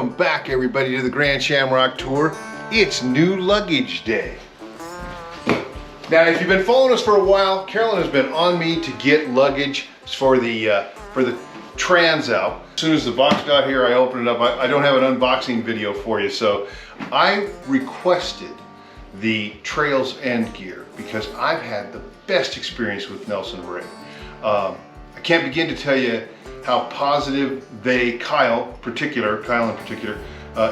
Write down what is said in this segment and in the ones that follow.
Welcome back, everybody, to the Grand Shamrock Tour. It's new luggage day. Now, if you've been following us for a while, Carolyn has been on me to get luggage for the Transalp. As soon as the box got here, I opened it up. I don't have an unboxing video for you, so I requested the Trails End gear because I've had the best experience with Nelson-Rigg. I can't begin to tell you how positive Kyle in particular,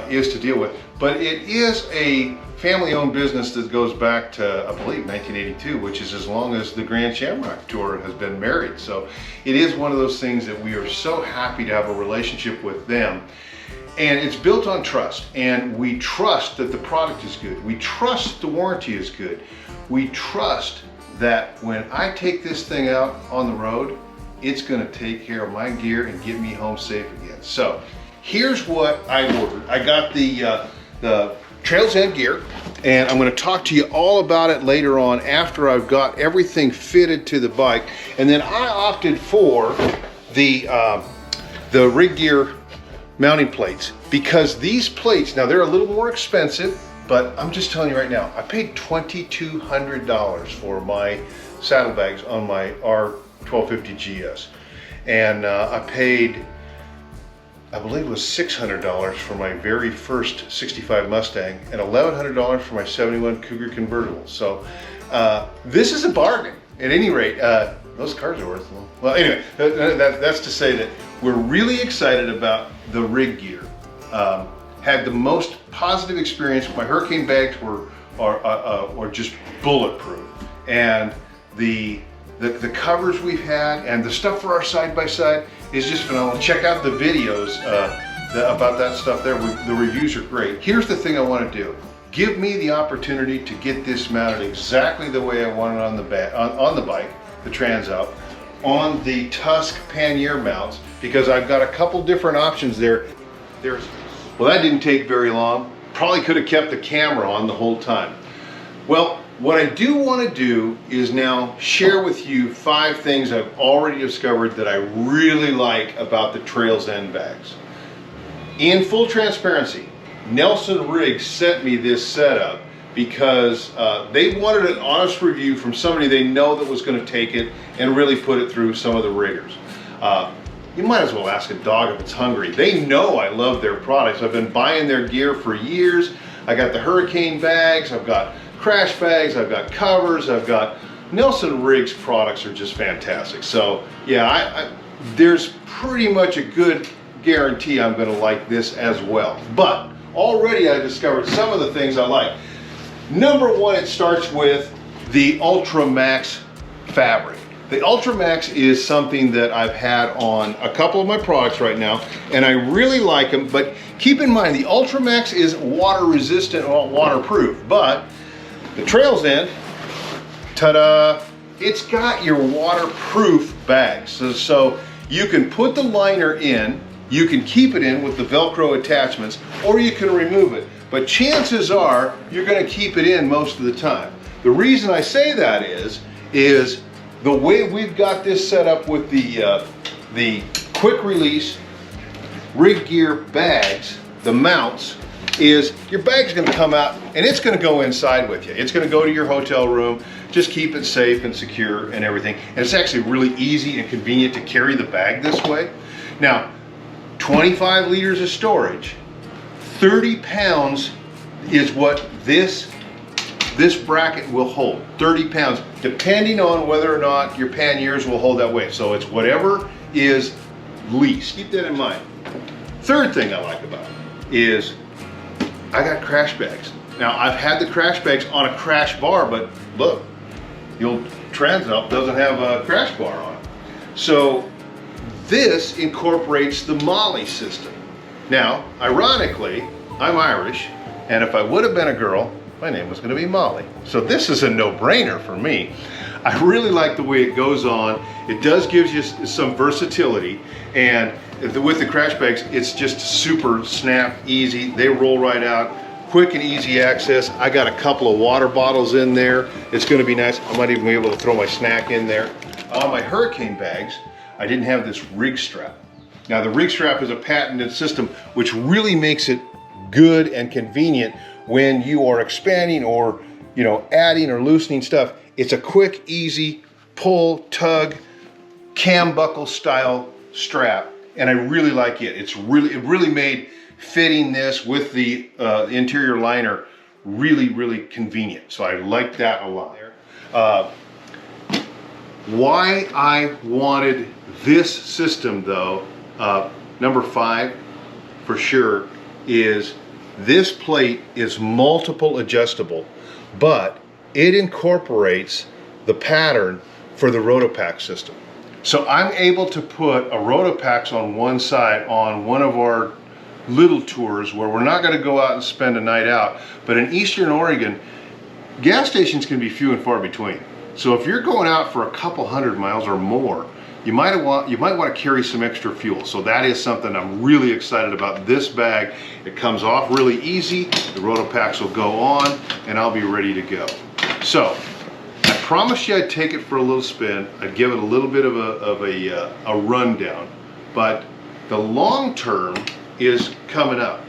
is to deal with. But it is a family-owned business that goes back to, I believe, 1982, which is as long as the Grand Shamrock Tour has been married. So it is one of those things that we are so happy to have a relationship with them. And it's built on trust. And we trust that the product is good. We trust the warranty is good. We trust that when I take this thing out on the road, it's going to take care of my gear and get me home safe again. So here's what I ordered. I got the Trails End gear, and I'm going to talk to you all about it later on after I've got everything fitted to the bike. And then I opted for the Rigg gear mounting plates because these plates, now they're a little more expensive, but I'm just telling you right now, I paid $2,200 for my saddlebags on my R1250 GS, and I paid, I believe it was $600 for my very first 65 Mustang and $1,100 for my 71 Cougar convertible. So this is a bargain. At any rate, those cars are worth a little. Well, anyway, that's to say that we're really excited about the Rigg gear. Had the most positive experience. My hurricane bags are just bulletproof, and the covers we've had and the stuff for our side-by-side is just phenomenal. Check out the videos about that stuff there. The reviews are great. Here's the thing I want to do. Give me the opportunity to get this mounted exactly the way I want it on the bike, the Transalp, on the Tusk pannier mounts, because I've got a couple different options there. Well, that didn't take very long. Probably could have kept the camera on the whole time. Well, what I do want to do is now share with you 5 things I've already discovered that I really like about the Trails End bags. In full transparency, Nelson-Rigg sent me this setup because they wanted an honest review from somebody they know that was going to take it and really put it through some of the riggers. You might as well ask a dog if it's hungry. They know I love their products. I've been buying their gear for years. I got the hurricane bags, I've got crash bags, I've got covers, I've got Nelson-Rigg's products are just fantastic. So yeah, there's pretty much a good guarantee I'm going to like this as well. But already I discovered some of the things I like. Number 1, it starts with the Ultra Max fabric. The Ultra Max is something that I've had on a couple of my products right now, and I really like them. But keep in mind, the Ultra Max is water resistant or waterproof, but the Trails End, ta-da, it's got your waterproof bags. So you can put the liner in, you can keep it in with the Velcro attachments, or you can remove it. But chances are you're going to keep it in most of the time. The reason I say that is the way we've got this set up with the quick release Rigg gear bags, the mounts, is your bag's going to come out and it's going to go inside with you. It's going to go to your hotel room. Just keep it safe and secure and everything. And it's actually really easy and convenient to carry the bag this way. Now, 25 liters of storage, 30 pounds is what this bracket will hold. 30 pounds, depending on whether or not your panniers will hold that weight. So it's whatever is least. Keep that in mind. Third thing I like about it is I got crash bags. Now, I've had the crash bags on a crash bar, but look, the old Transalp doesn't have a crash bar on it. So this incorporates the Molly system. Now, ironically, I'm Irish, and if I would have been a girl, my name was going to be Molly. So this is a no-brainer for me. I really like the way it goes on. It does give you some versatility, and with the crash bags, it's just super snap, easy. They roll right out, quick and easy access. I got a couple of water bottles in there. It's going to be nice. I might even be able to throw my snack in there. On my hurricane bags, I didn't have this Rigg strap. Now the rig strap is a patented system which really makes it good and convenient when you are expanding or adding or loosening stuff. It's a quick, easy pull, tug, cam buckle style strap, and I really like it. It really made fitting this with the interior liner really convenient. So I like that a lot. Why I wanted this system though, number 5 for sure, is this plate is multiple adjustable, but it incorporates the pattern for the Rotopax system. So I'm able to put a Rotopax on one side on one of our little tours where we're not going to go out and spend a night out, but in Eastern Oregon, gas stations can be few and far between. So if you're going out for a couple 100 miles or more, you might want to carry some extra fuel. So that is something I'm really excited about. This bag, it comes off really easy. The Rotopax will go on and I'll be ready to go. So I promised you I'd take it for a little spin. I'd give it a little bit of a rundown, but the long term is coming up.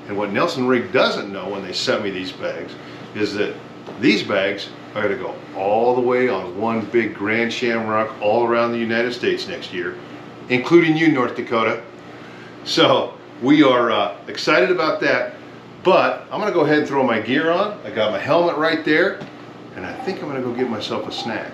And what Nelson-Rigg doesn't know when they sent me these bags is that these bags are going to go all the way on one big Grand Shamrock all around the United States next year, including you, North Dakota. So we are excited about that, but I'm going to go ahead and throw my gear on. I got my helmet right there, and I think I'm going to go get myself a snack.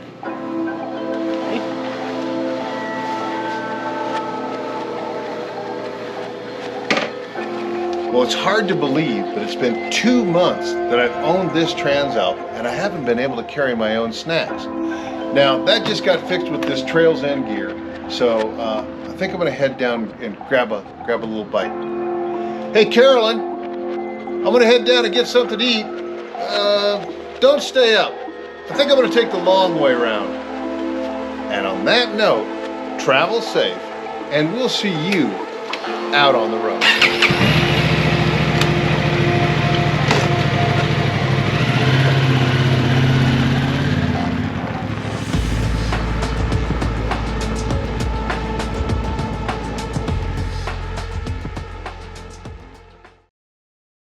Well, it's hard to believe, but it's been 2 months that I've owned this Transalp, and I haven't been able to carry my own snacks. Now, that just got fixed with this Trails End gear, so I think I'm going to head down and grab a little bite. Hey, Carolyn, I'm going to head down and get something to eat. Don't stay up. I think I'm going to take the long way around. And on that note, travel safe, and we'll see you out on the road.